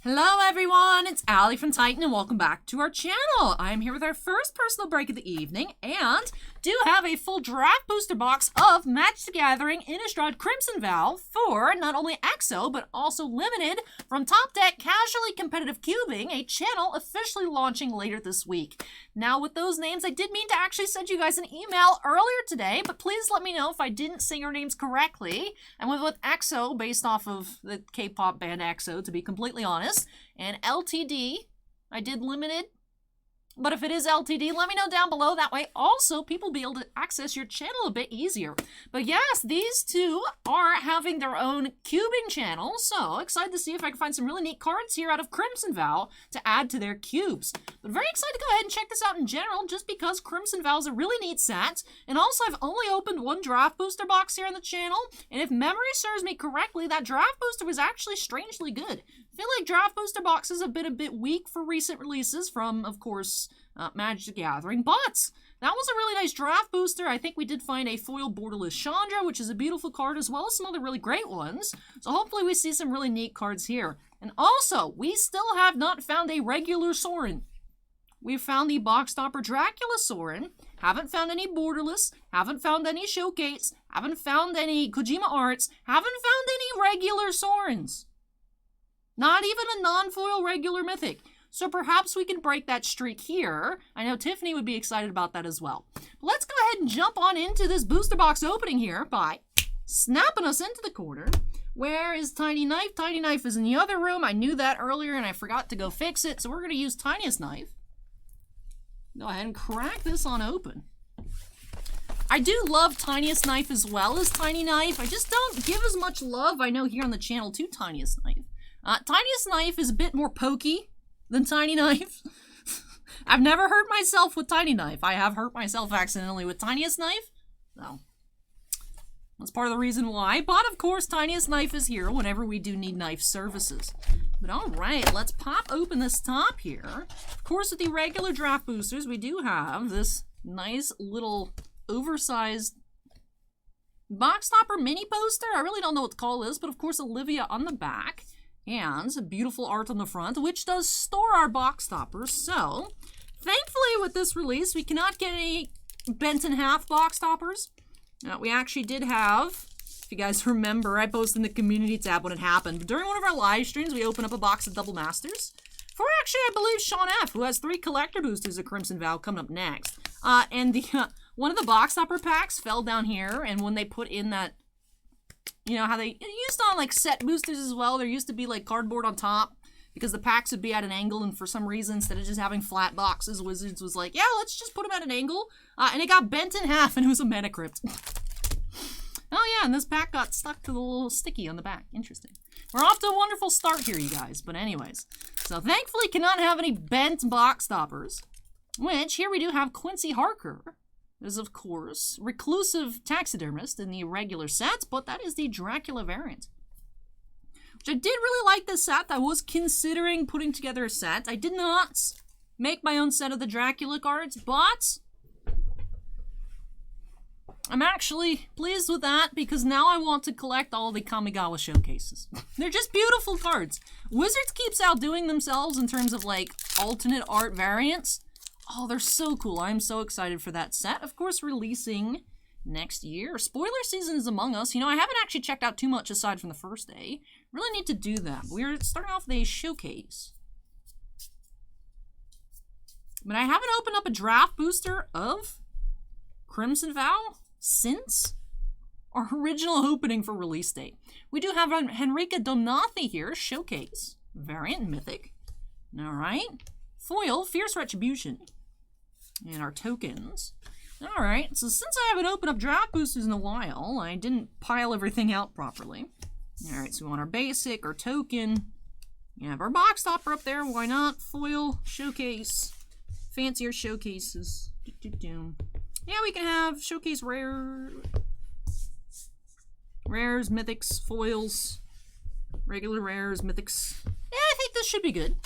Hello everyone, it's Allie from Titan and welcome back to our channel. I'm here with our first personal break of the evening and do have a full draft booster box of Magic the Gathering INNISTRAD Crimson VOW for not only EXO but also limited from Top Deck Casually Competitive Cubing, a channel officially launching later this week. Now with those names, I did mean to actually send you guys an email earlier today, but please let me know if I didn't say your names correctly. I went with EXO based off of the K-pop band EXO, to be completely honest. And LTD, I did limited. But if it is LTD, let me know down below. That way, also, people will be able to access your channel a bit easier. But yes, these two are having their own cubing channel. So, excited to see if I can find some really neat cards here out of Crimson VOW to add to their cubes. But very excited to go ahead and check this out in general, just because Crimson VOW is a really neat set. And also, I've only opened one draft booster box here on the channel. And if memory serves me correctly, that draft booster was actually strangely good. I feel like draft booster boxes have been a bit weak for recent releases from, of course, Magic the Gathering, but that was a really nice draft booster. I think we did find a foil borderless Chandra, which is a beautiful card, as well as some other really great ones. So hopefully we see some really neat cards here. And also, we still have not found a regular Sorin. We've found the box topper Dracula Sorin, haven't found any borderless, haven't found any showcase, haven't found any Kojima Arts, haven't found any regular Sorins. Not even a non-foil regular mythic. So perhaps we can break that streak here. I know Tiffany would be excited about that as well. But let's go ahead and jump on into this booster box opening here by snapping us into the corner. Where is Tiny Knife? Tiny Knife is in the other room. I knew that earlier and I forgot to go fix it. So we're going to use Tiniest Knife. Go ahead and crack this on open. I do love Tiniest Knife as well as Tiny Knife. I just don't give as much love, I know, here on the channel to Tiniest Knife. Tiniest Knife is a bit more pokey than Tiny Knife. I've never hurt myself with Tiny Knife. I have hurt myself accidentally with Tiniest Knife. So, that's part of the reason why. But, of course, Tiniest Knife is here whenever we do need knife services. But alright, let's pop open this top here. Of course, with the regular draft boosters, we do have this nice little oversized box topper mini poster. I really don't know what to call this, but of course, Olivia on the back. And beautiful art on the front, which does store our box toppers. So, thankfully with this release, we cannot get any bent in half box toppers. We actually did have, if you guys remember, I posted in the community tab when it happened. During one of our live streams, we opened up a box of Double Masters. For actually, I believe, Sean F., who has 3 collector boosters of Crimson VOW coming up next. And the one of the box topper packs fell down here, and when they put in that, you know how they used on like set boosters as well, there used to be like cardboard on top because the packs would be at an angle, and for some reason, instead of just having flat boxes, Wizards was like, yeah, let's just put them at an angle. And it got bent in half and it was a mana crypt. Oh yeah, and this pack got stuck to the little sticky on the back. Interesting. We're off to a wonderful start here, you guys. But anyways, so thankfully cannot have any bent box toppers, which here we do have Quincy Harker. Is, of course, Reclusive Taxidermist in the regular set, but that is the Dracula variant. Which I did really like this set. I was considering putting together a set. I did not make my own set of the Dracula cards, but I'm actually pleased with that because now I want to collect all the Kamigawa showcases. They're just beautiful cards. Wizards keeps outdoing themselves in terms of, like, alternate art variants. Oh, they're so cool. I'm so excited for that set. Of course, releasing next year. Spoiler season is among us. You know, I haven't actually checked out too much aside from the first day. Really need to do that. We're starting off with a showcase. But I haven't opened up a draft booster of Crimson VOW since our original opening for release date. We do have Henrika Donathi here, showcase. Variant Mythic. Alright. Foil, Fierce Retribution. And our tokens. Alright, so since I haven't opened up draft boosters in a while, I didn't pile everything out properly. Alright, so we want our basic, our token. We have our box topper up there, why not? Foil, showcase, fancier showcases. Yeah, we can have showcase rares, mythics, foils, regular rares, mythics. Yeah, I think this should be good.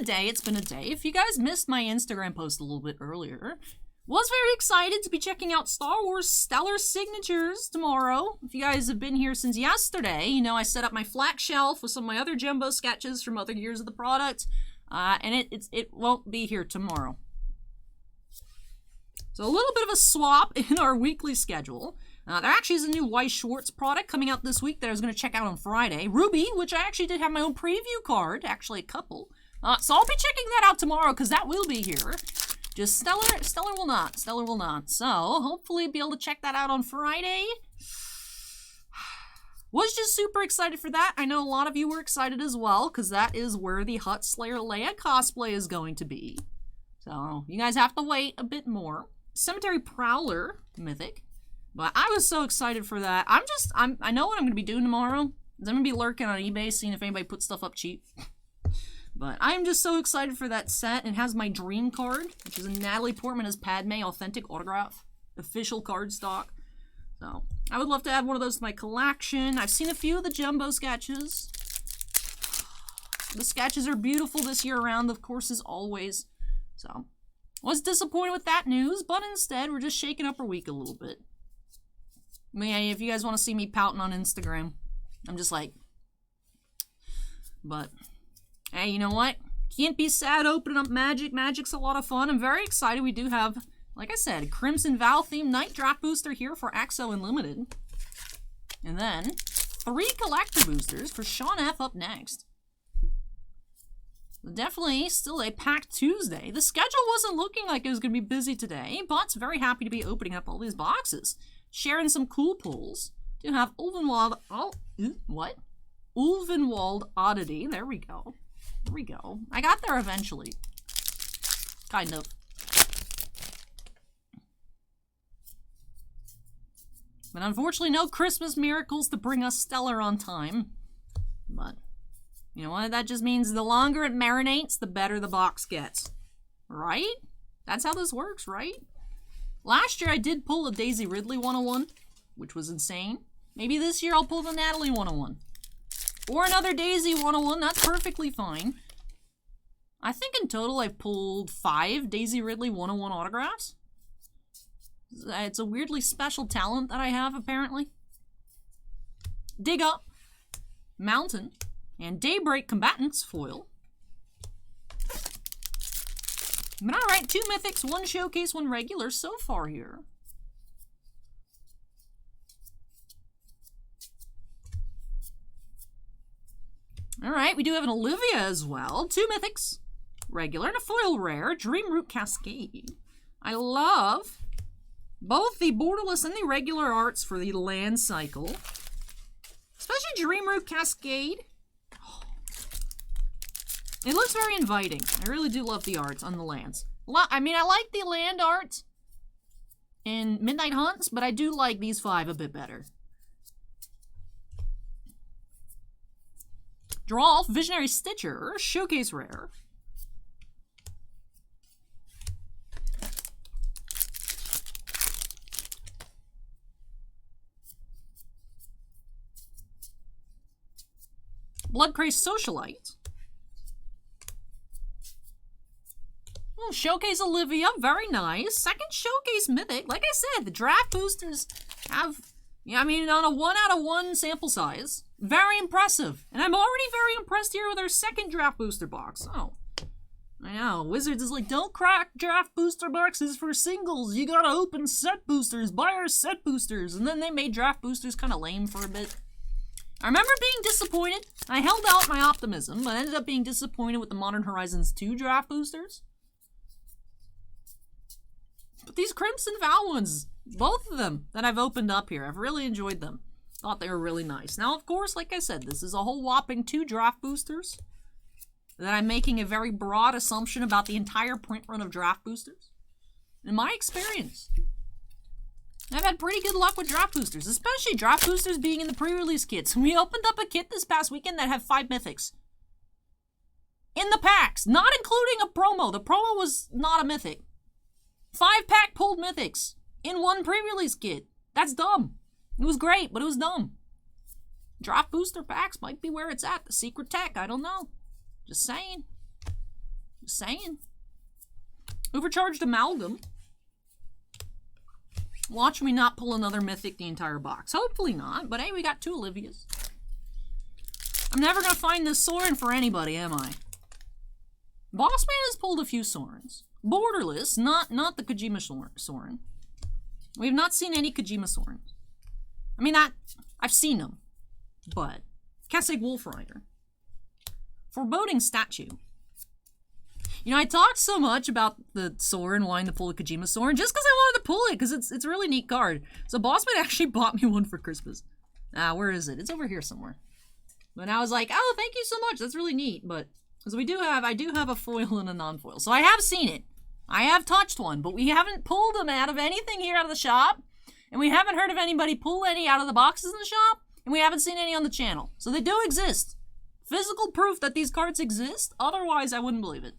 It's been a day. If you guys missed my Instagram post a little bit earlier, Was very excited to be checking out Star Wars Stellar Signatures tomorrow. If you guys have been here since yesterday, you know I set up my flat shelf with some of my other jumbo sketches from other years of the product, and it won't be here tomorrow. So a little bit of a swap in our weekly schedule. There actually is a new Weiss Schwarz product coming out this week that I was going to check out on Friday. Ruby, which I actually did have my own preview card, actually a couple. So I'll be checking that out tomorrow because that will be here. Just Stellar will not. Stellar will not. So, hopefully be able to check that out on Friday. Was just super excited for that. I know a lot of you were excited as well, because that is where the Hutt Slayer Leia cosplay is going to be. So, you guys have to wait a bit more. Cemetery Prowler Mythic. But I was so excited for that. I know what I'm going to be doing tomorrow. I'm going to be lurking on eBay, seeing if anybody puts stuff up cheap. But I'm just so excited for that set. It has my dream card, which is a Natalie Portman as Padme authentic autograph. Official card stock. So, I would love to add one of those to my collection. I've seen a few of the jumbo sketches. The sketches are beautiful this year around, of course, as always. So, was disappointed with that news, but instead, we're just shaking up our week a little bit. I mean, if you guys want to see me pouting on Instagram, I'm just like... But... Hey, you know what? Can't be sad opening up Magic. Magic's a lot of fun. I'm very excited. We do have, like I said, a Crimson Vow themed night draft booster here for EXO Unlimited. And then 3 collector boosters for Sean F up next. Definitely still a packed Tuesday. The schedule wasn't looking like it was going to be busy today, but very happy to be opening up all these boxes. Sharing some cool pulls. Do have Ulvenwald... Oh, what? Ulvenwald Oddity. There we go. There we go. I got there eventually. Kind of. But unfortunately, no Christmas miracles to bring us Stellar on time. But, you know what? That just means the longer it marinates, the better the box gets. Right? That's how this works, right? Last year, I did pull a Daisy Ridley 101, which was insane. Maybe this year, I'll pull the Natalie 101. Or another Daisy 101, that's perfectly fine. I think in total I've pulled 5 Daisy Ridley 101 autographs. It's a weirdly special talent that I have, apparently. Dig Up, Mountain, and Daybreak Combatants foil. But alright, 2 Mythics, 1 Showcase, 1 Regular so far here. Alright, we do have an Olivia as well. 2 Mythics, regular, and a foil rare, Dreamroot Cascade. I love both the borderless and the regular arts for the land cycle. Especially Dreamroot Cascade. It looks very inviting. I really do love the arts on the lands. I mean, I like the land art in Midnight Hunts, but I do like these 5 a bit better. Draw Visionary Stitcher, Showcase Rare. Bloodcraze Socialite. Oh, Showcase Olivia, very nice. Second Showcase Mythic. Like I said, the draft boosters have, I mean, on a 1 out of 1 sample size. Very impressive. And I'm already very impressed here with our second draft booster box. Oh, I know. Wizards is like, don't crack draft booster boxes for singles. You gotta open set boosters. Buy our set boosters. And then they made draft boosters kind of lame for a bit. I remember being disappointed. I held out my optimism, but ended up being disappointed with the Modern Horizons 2 draft boosters. But these Crimson Vow ones, both of them that I've opened up here, I've really enjoyed them. Thought they were really nice. Now, of course, like I said, this is a whole whopping 2 draft boosters. That I'm making a very broad assumption about the entire print run of draft boosters. In my experience, I've had pretty good luck with draft boosters, especially draft boosters being in the pre-release kits. We opened up a kit this past weekend that had 5 mythics. In the packs, not including a promo. The promo was not a mythic. 5-pack pulled mythics in 1 pre-release kit. That's dumb. It was great, but it was dumb. Draft booster packs might be where it's at. The secret tech, I don't know. Just saying. Just saying. Overcharged Amalgam. Watch me not pull another mythic the entire box. Hopefully not, but hey, we got 2 Olivias. I'm never gonna find this Soren for anybody, am I? Bossman has pulled a few Sorens. Borderless, not the Kojima Soren. We have not seen any Kojima Sorens. I mean, I've seen them, but Kessig Wolf Rider. Foreboding Statue. You know, I talked so much about the Soren wanting to pull a Kojima Soren just because I wanted to pull it, because it's a really neat card. So Bossman actually bought me one for Christmas. Where is it? It's over here somewhere. But I was like, oh, thank you so much. That's really neat. But because I do have a foil and a non-foil, so I have seen it. I have touched one, but we haven't pulled them out of anything here out of the shop, and we haven't heard of anybody pull any out of the boxes in the shop, and we haven't seen any on the channel. So they do exist. Physical proof that these cards exist. Otherwise, I wouldn't believe it.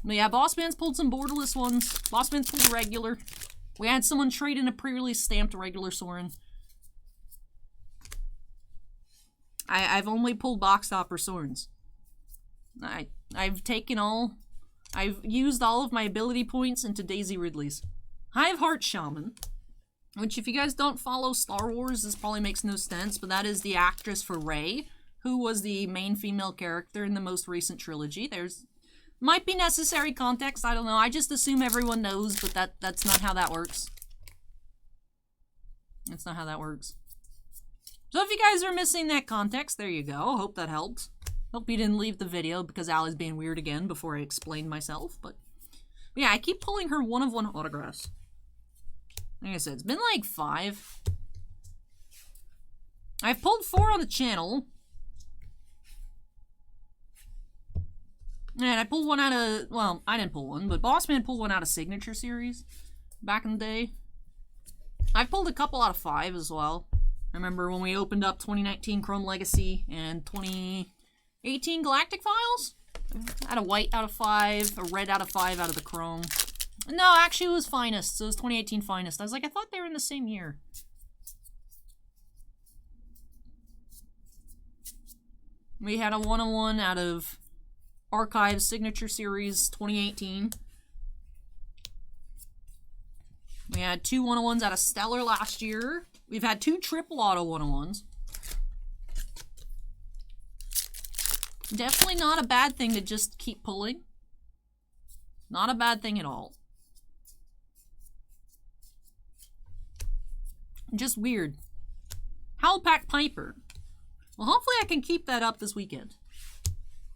But yeah, Bossman's pulled some borderless ones. Bossman's pulled a regular. We had someone trade in a pre-release stamped regular Soren. I've only pulled box topper Sorens. I've used all of my ability points into Daisy Ridley's. Hiveheart Shaman, which if you guys don't follow Star Wars, this probably makes no sense, but that is the actress for Rey, who was the main female character in the most recent trilogy. Might be necessary context, I don't know. I just assume everyone knows, but that's not how that works. That's not how that works. So if you guys are missing that context, there you go. Hope that helped. Hope you didn't leave the video because Allie's being weird again before I explained myself. But yeah, I keep pulling her one-of-one autographs. Like I said, it's been like 5. I've pulled 4 on the channel. And I pulled one out of, well, I didn't pull one, but Bossman pulled one out of Signature Series back in the day. I've pulled a couple out of 5 as well. I remember when we opened up 2019 Chrome Legacy and 2018 Galactic Files. I had a white out of 5, a red out of 5 out of the Chrome. No, actually it was Finest, so it was 2018 Finest. I was like, I thought they were in the same year. We had a 101 out of Archives Signature Series 2018. We had 2 101s out of Stellar last year. We've had 2 triple auto 101s. Definitely not a bad thing to just keep pulling. Not a bad thing at all. Just weird. Howlpack Piper. Well, hopefully I can keep that up this weekend.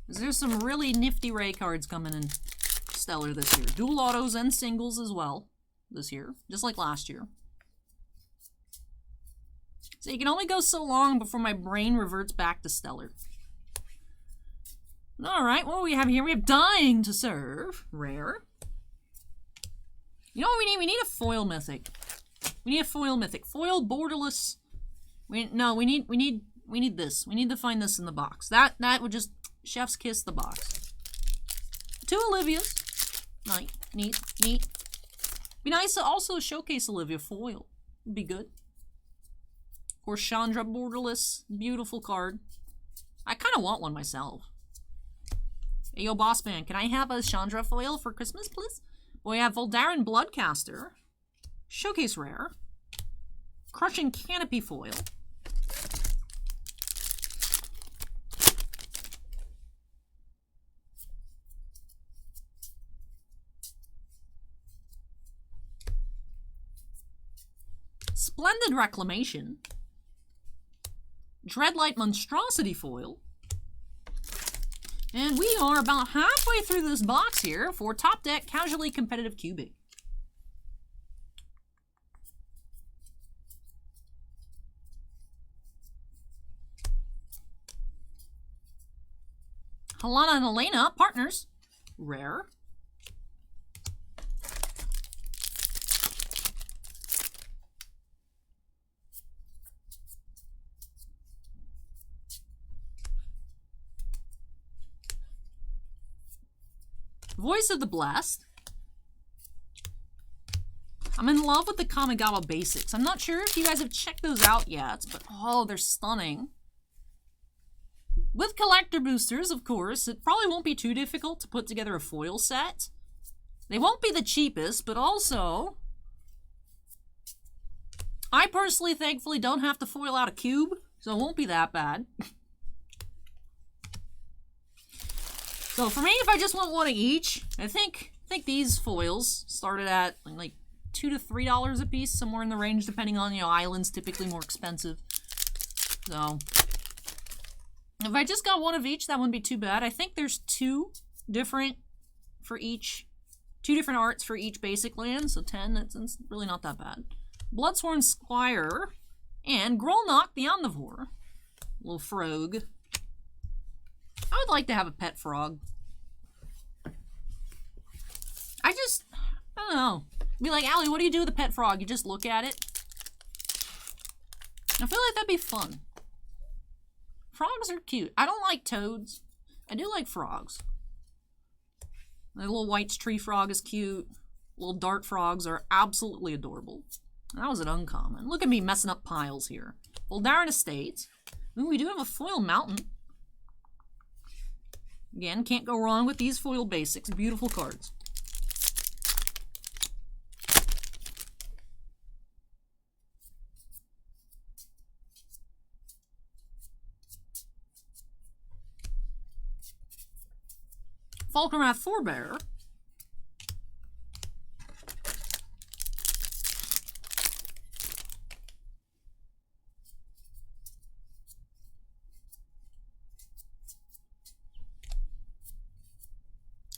Because there's some really nifty Ray cards coming in Stellar this year. Dual autos and singles as well this year. Just like last year. So you can only go so long before my brain reverts back to Stellar. Alright, what do we have here? We have Dying to Serve. Rare. You know what we need? We need a foil mythic. We need a foil mythic. Foil borderless. We need this. We need to find this in the box. That would just chef's kiss the box. 2 Olivias. Nice. Neat. Be nice to also showcase Olivia foil. Would be good. Of course, Chandra borderless. Beautiful card. I kind of want one myself. Hey, yo, Bossman, can I have a Chandra foil for Christmas, please? We have Voldaren Bloodcaster. Showcase rare. Crushing Canopy foil. Splendid Reclamation. Dreadlight Monstrosity foil. And we are about halfway through this box here for Top Deck Casually Competitive Cubing. Helena and Elena, partners. Rare. Voice of the Blessed. I'm in love with the Kamigawa basics. I'm not sure if you guys have checked those out yet, but oh, they're stunning. With collector boosters, of course, it probably won't be too difficult to put together a foil set. They won't be the cheapest, but also I personally, thankfully, don't have to foil out a cube, so it won't be that bad. So for me, if I just want one of each, I think these foils started at like $2 to $3 a piece, somewhere in the range, depending on, you know, islands typically more expensive. So if I just got one of each, that wouldn't be too bad. I think there's two different arts for each basic land, so 10, that's really not that bad. Bloodsworn Squire and Grolnock the Omnivore. Little frog. I would like to have a pet frog. I don't know. Be like, Allie, what do you do with a pet frog? You just look at it? I feel like that'd be fun. Frogs are cute. I don't like toads. I do like frogs. The little white tree frog is cute. Little dart frogs are absolutely adorable. That was an uncommon. Look at me messing up piles here. VOW Estate. Ooh, we do have a foil mountain. Again, can't go wrong with these foil basics. Beautiful cards. Falkenrath Forebear.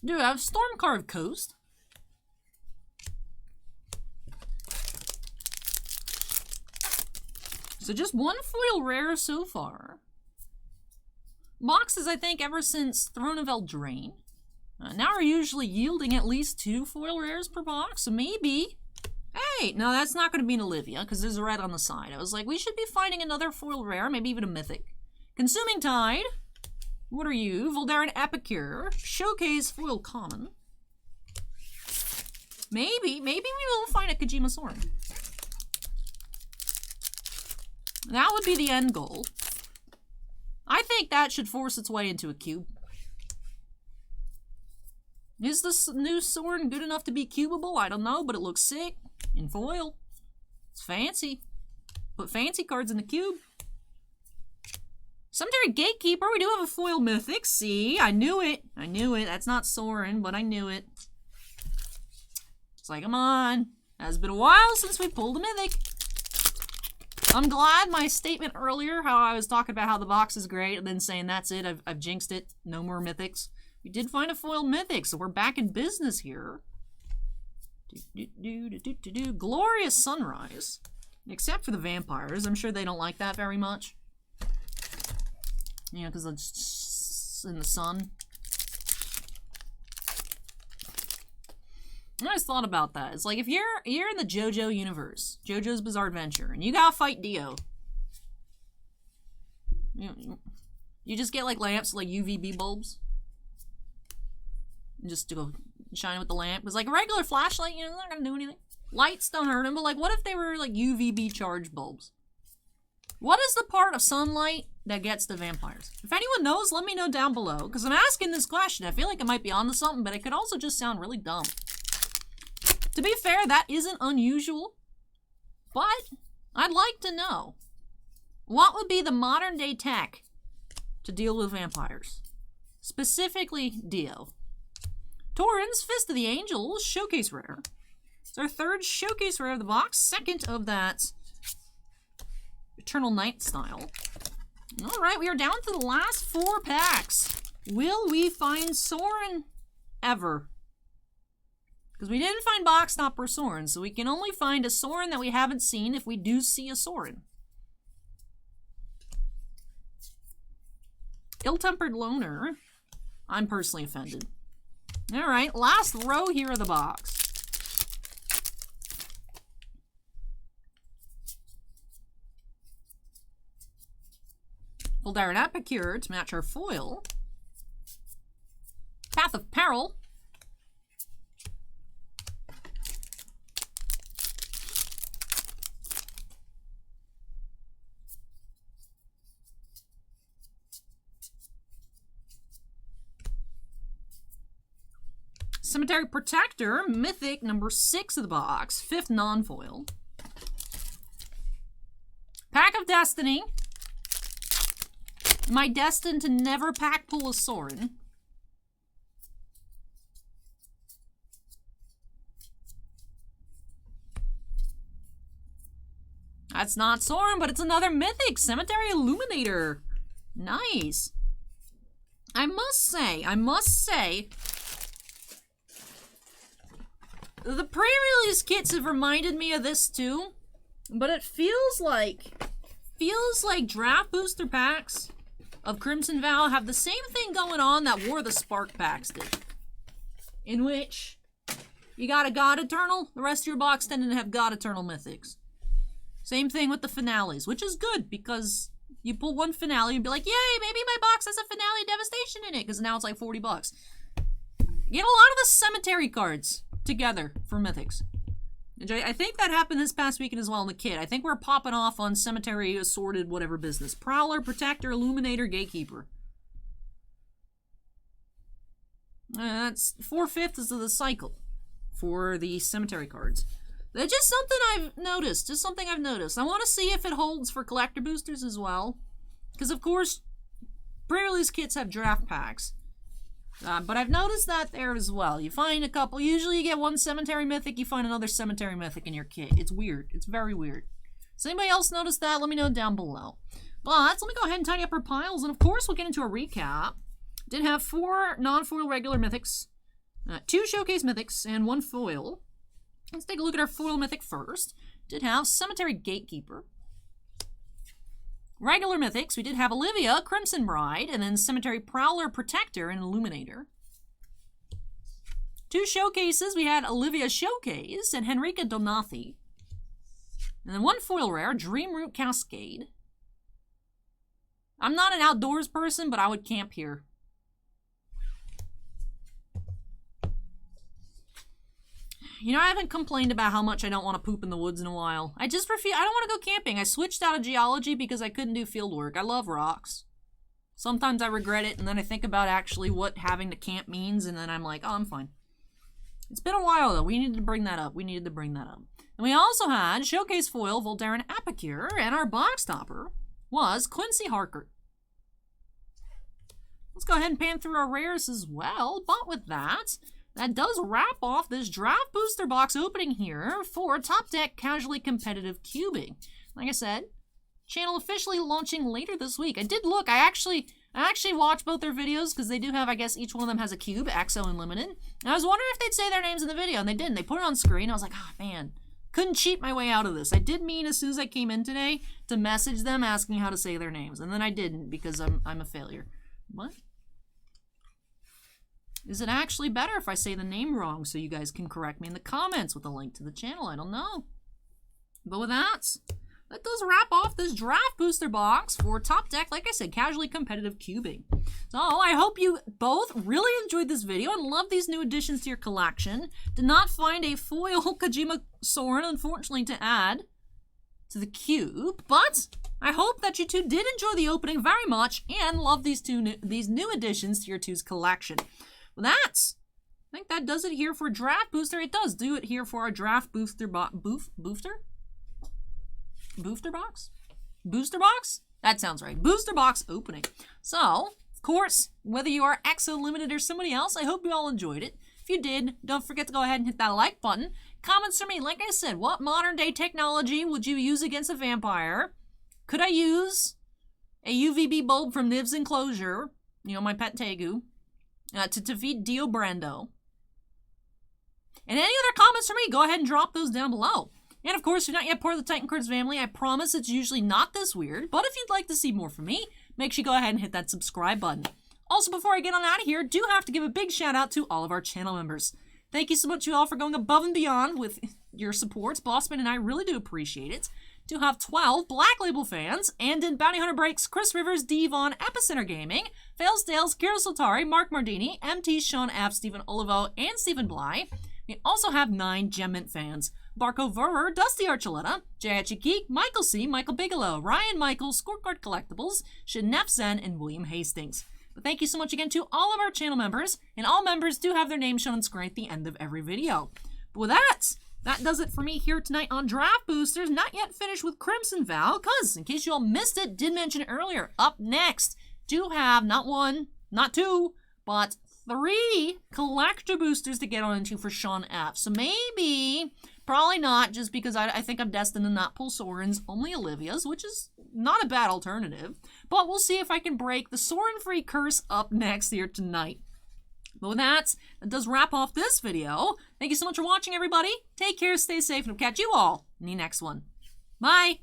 Do have Stormcarved Coast. So just one foil rare so far. Boxes, I think, ever since Throne of Eldraine. Now are usually yielding at least 2 foil rares per box, so maybe... Hey, no, that's not going to be an Olivia, because there's a red on the side. I was like, we should be finding another foil rare, maybe even a mythic. Consuming Tide. What are you? Voldaren Epicure. Showcase foil common. Maybe we will find a Kojima Sorin. That would be the end goal. I think that should force its way into a cube. Is this new Sorin good enough to be cubable? I don't know, but it looks sick. In foil. It's fancy. Put fancy cards in the cube. Cemetery Gatekeeper, we do have a foil mythic. See, I knew it. I knew it. That's not Sorin, but I knew it. It's like, come on. It's been a while since we pulled a mythic. I'm glad my statement earlier, how I was talking about how the box is great, and then saying that's it, I've jinxed it. No more mythics. We did find a foil mythic, so we're back in business here. Glorious Sunrise. Except for the vampires. I'm sure they don't like that very much. You know, because it's in the sun. I just thought about that. It's like if you're in the JoJo universe, JoJo's Bizarre Adventure, and you gotta fight Dio. You just get like lamps, like UVB bulbs. And just to go shine with the lamp. Because like a regular flashlight, you know, they're not gonna do anything. Lights don't hurt them, but like what if they were like UVB charged bulbs? What is the part of sunlight that gets the vampires? If anyone knows, let me know down below. Because I'm asking this question. I feel like it might be onto something, but it could also just sound really dumb. To be fair, that isn't unusual. But I'd like to know. What would be the modern day tech to deal with vampires? Specifically, Dio. Torrens, Fist of the Angels, Showcase Rare. It's our third Showcase Rare of the box. Second of that Eternal Night style. Alright, we are down to the last 4 packs. Will we find Sorin ever? Because we didn't find Box Stopper Sorin, so we can only find a Sorin that we haven't seen if we do see a Sorin. Ill-Tempered Loner. I'm personally offended. Alright, last row here of the box. Voldaren Epicure to match our foil. Path of Peril. Cemetery Protector, Mythic, number 6 of the box, 5th non-foil. Pack of Destiny. Am I destined to never pack pull a Sorin? That's not Sorin, but it's another Mythic. Cemetery Illuminator. Nice. I must say, the pre-release kits have reminded me of this too, but it feels like draft booster packs of Crimson Vow have the same thing going on that War of the Spark packs did. In which you got a God Eternal, the rest of your box tended to have God Eternal Mythics. Same thing with the finales, which is good because you pull one finale and be like, yay, maybe my box has a finale devastation in it, because now it's like 40 bucks. You get a lot of the cemetery cards together for Mythics. I think that happened this past weekend as well in the kit. I think we're popping off on cemetery assorted whatever business. Prowler, Protector, Illuminator, Gatekeeper. That's 4/5 of the cycle for the cemetery cards. That's just something I've noticed. I want to see if it holds for collector boosters as well. Because, of course, pre-release kits have draft packs. But I've noticed that there as well. You find a couple. Usually you get one cemetery mythic, you find another cemetery mythic in your kit. It's weird. It's very weird. Does anybody else notice that? Let me know down below. But let me go ahead and tidy up our piles. And, of course, we'll get into a recap. Did have 4 non-foil regular mythics, 2 showcase mythics, and 1 foil. Let's take a look at our foil mythic first. Did have Cemetery Gatekeeper. Regular mythics, we did have Olivia, Crimson Bride, and then Cemetery Prowler, Protector, and Illuminator. 2 showcases, we had Olivia Showcase and Henrika Donathi. And then 1 foil rare, Dreamroot Cascade. I'm not an outdoors person, but I would camp here. You know, I haven't complained about how much I don't want to poop in the woods in a while. I just refuse. I don't want to go camping. I switched out of geology because I couldn't do field work. I love rocks. Sometimes I regret it, and then I think about actually what having to camp means, and then I'm like, oh, I'm fine. It's been a while, though. We needed to bring that up. And we also had Showcase Foil, Voldarin Apicure, and our box topper was Quincy Harker. Let's go ahead and pan through our rares as well. But with that does wrap off this draft booster box opening here for Top Deck Casually Competitive Cubing. Like I said, channel officially launching later this week. I did look. I actually watched both their videos because they do have, I guess, each one of them has a cube, EXO and Limited. And I was wondering if they'd say their names in the video, and they didn't. They put it on screen. I was like, oh, man. Couldn't cheat my way out of this. I did mean as soon as I came in today to message them asking how to say their names, and then I didn't because I'm a failure. What? Is it actually better if I say the name wrong so you guys can correct me in the comments with a link to the channel? I don't know. But with that does wrap off this draft booster box for Top Deck, like I said, Casually Competitive Cubing. So I hope you both really enjoyed this video and love these new additions to your collection. Did not find a foil Kojima Sorin, unfortunately, to add to the cube, but I hope that you two did enjoy the opening very much and love these new additions to your two's collection. Well, I think that does it here for Draft Booster. It does do it here for our Draft Booster Booster Box? Booster Box? That sounds right. Booster Box opening. So, of course, whether you are EXO, Limited, or somebody else, I hope you all enjoyed it. If you did, don't forget to go ahead and hit that like button. Comments from me. Like I said, what modern day technology would you use against a vampire? Could I use a UVB bulb from Niv's Enclosure, you know, my pet Tegu, to defeat Dio Brando? And any other comments from me, go ahead and drop those down below. And of course, if you're not yet part of the Titan Cards family, I promise it's usually not this weird, but if you'd like to see more from me, make sure you go ahead and hit that subscribe button. Also, before I get on out of here, do have to give a big shout out to all of our channel members. Thank you so much, you all, for going above and beyond with your supports. Bossman and I really do appreciate it. Do have 12 Black Label fans, and in Bounty Hunter Breaks, Chris Rivers, Devon, Epicenter Gaming, Fails Dales, Kira Soltari, Mark Mardini, MT, Sean F, Stephen Olivo, and Stephen Bly. We also have 9 Gem Mint fans: Barco Verrer, Dusty Archuleta, Jayachi Geek, Michael C, Michael Bigelow, Ryan Michaels, Scorecard Collectibles, Shinef Zen, and William Hastings. But thank you so much again to all of our channel members, and all members do have their names shown on screen at the end of every video. But with that, that does it for me here tonight on Draft Boosters. Not yet finished with Crimson Vow, because in case you all missed it, did mention it earlier, up next, do have not one, not two, but 3 collector boosters to get on into for Sean F. So maybe, probably not, just because I think I'm destined to not pull Soren's, only Olivia's, which is not a bad alternative. But we'll see if I can break the Soren-free curse up next here tonight. But with that, that does wrap off this video. Thank you so much for watching, everybody. Take care, stay safe, and we'll catch you all in the next one. Bye!